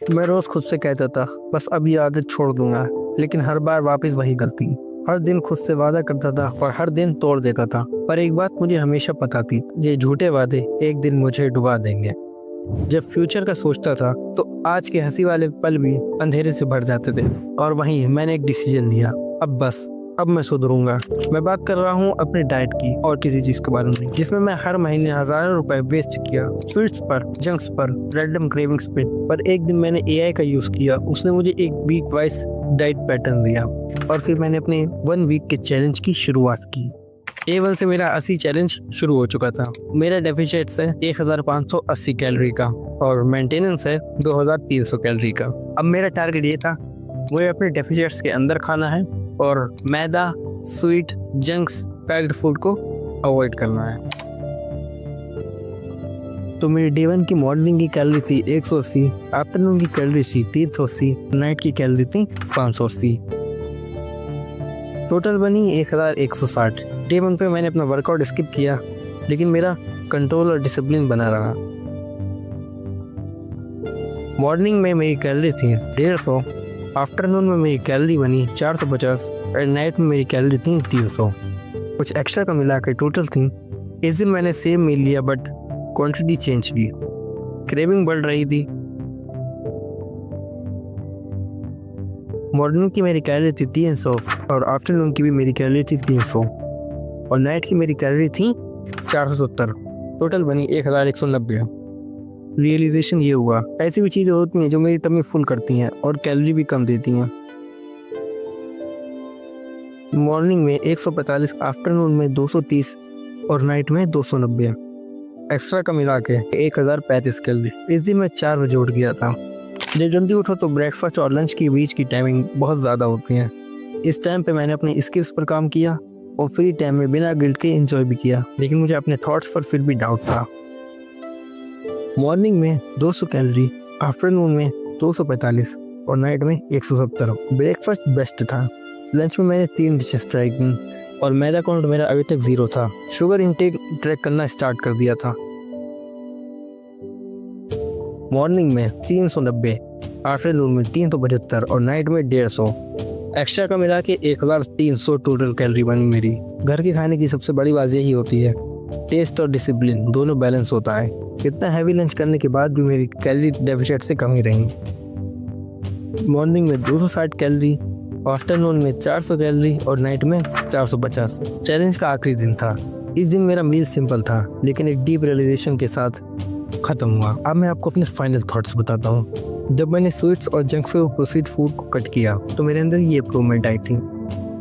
मैं रोज खुद से कहता था बस अब ये आदत छोड़ दूंगा, लेकिन हर बार वापस वही गलती। हर दिन खुद से वादा करता था और हर दिन तोड़ देता था। पर एक बात मुझे हमेशा पता थी, ये झूठे वादे एक दिन मुझे डुबा देंगे। जब फ्यूचर का सोचता था तो आज के हंसी वाले पल भी अंधेरे से भर जाते थे। और वहीं मैंने एक डिसीजन लिया, अब मैं सुधरूंगा। मैं बात कर रहा हूँ अपने डाइट की और किसी चीज के बारे में जिसमें मैं हर महीने हजारों रुपए वेस्ट किया, स्वीट्स पर, जंक्स पर, रैंडम क्रेविंग्स पे। पर एक दिन मैंने एआई का यूज किया, उसने मुझे एक वीक वाइज डाइट पैटर्न दिया और फिर मैंने अपने 1 वीक के चैलेंज की शुरुआत की। A1 से मेरा 80 चैलेंज शुरू हो चुका था। मेरा डेफिसिट है 1580 कैलोरी का और मेंटेनेंस है 2300 कैलोरी का। अब मेरा टारगेट ये था, मुझे अपने डेफिसिट्स के अंदर खाना है और मैदा, स्वीट, जंक्स, पैक्ड फूड को अवॉइड करना है। तो मेरी डे 1 की मॉर्निंग की कैलोरी थी 180, आफ्टरनून की कैलोरी थी 380, नाइट की कैलोरी थी 580। टोटल बनी 1160। डे 1 पे मैंने अपना वर्कआउट स्किप किया, लेकिन मेरा कंट्रोल और डिसिप्लिन बना रहा। मॉर्निंग में मेरी कैलोरी थी 150, आफ्टरनून में मेरी कैलोरी बनी 450 और नाइट में मेरी कैलोरी थी 300। कुछ एक्स्ट्रा का मिला के टोटल थी। इस दिन मैंने सेम मील लिया बट क्वांटिटी चेंज की। क्रेविंग बढ़ रही थी। मॉर्निंग की मेरी कैलोरी थी 300 और आफ्टरनून की भी मेरी कैलोरी थी 300 और नाइट की मेरी कैलोरी थी 470। टोटल बनी 1190। रियलाइजेशन ये हुआ, ऐसी भी चीज़ें होती हैं जो मेरी टमी फुल करती हैं और कैलोरी भी कम देती हैं। मॉर्निंग में 145, आफ्टरनून में 230 और नाइट में 290। एक्स्ट्रा का मिला के 1035 कैलोरी। इस दिन मैं 4 बजे उठ गया था। जब जल्दी उठो तो ब्रेकफास्ट और लंच के बीच की टाइमिंग बहुत ज़्यादा होती है। इस टाइम पे मैंने अपनी स्किल्स पर काम किया और फ्री टाइम में बिना गिल्ट के एंजॉय भी किया, लेकिन मुझे अपने थॉट्स पर फिर भी डाउट था। मॉर्निंग में 200 कैलोरी, आफ्टरनून में 245 और नाइट में 170। ब्रेकफास्ट बेस्ट था। लंच में मैंने 3 डिशेस ट्राई की और मैदा काउंट मेरा अभी तक 0 था। शुगर इंटेक ट्रैक करना स्टार्ट कर दिया था। मॉर्निंग में 390, आफ्टरनून में 375 और नाइट में 150। एक्स्ट्रा का मिला के 1300 टोटल कैलोरी बनी मेरी। घर के खाने की सबसे बड़ी बात यही होती है, टेस्ट और डिसिप्लिन दोनों बैलेंस होता है। इतना हैवी लंच करने के बाद भी मेरी कैलोरी डेफिसिट से कम ही रही। मॉर्निंग में 260 कैलोरी, आफ्टरनून में 400 कैलोरी और नाइट में 450। चैलेंज का आखिरी दिन था। इस दिन मेरा मील सिंपल था, लेकिन एक डीप रियलाइजेशन के साथ खत्म हुआ। अब मैं आपको अपने फाइनल थॉट्स बताता हूँ। जब मैंने स्वीट्स और जंक से प्रोसीड फूड को कट किया तो मेरे अंदर ये इम्प्रूवमेंट आई थी।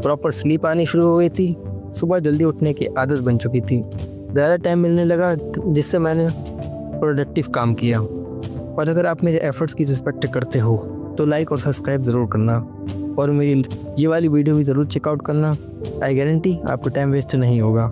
प्रॉपर स्लीप आनी शुरू हो गई थी। सुबह जल्दी उठने की आदत बन चुकी थी। ज़्यादा टाइम मिलने लगा जिससे मैंने प्रोडक्टिव काम किया। और अगर आप मेरे एफर्ट्स की रिस्पेक्ट करते हो तो लाइक और सब्सक्राइब ज़रूर करना और मेरी ये वाली वीडियो भी ज़रूर चेकआउट करना। आई गारंटी आपको टाइम वेस्ट नहीं होगा।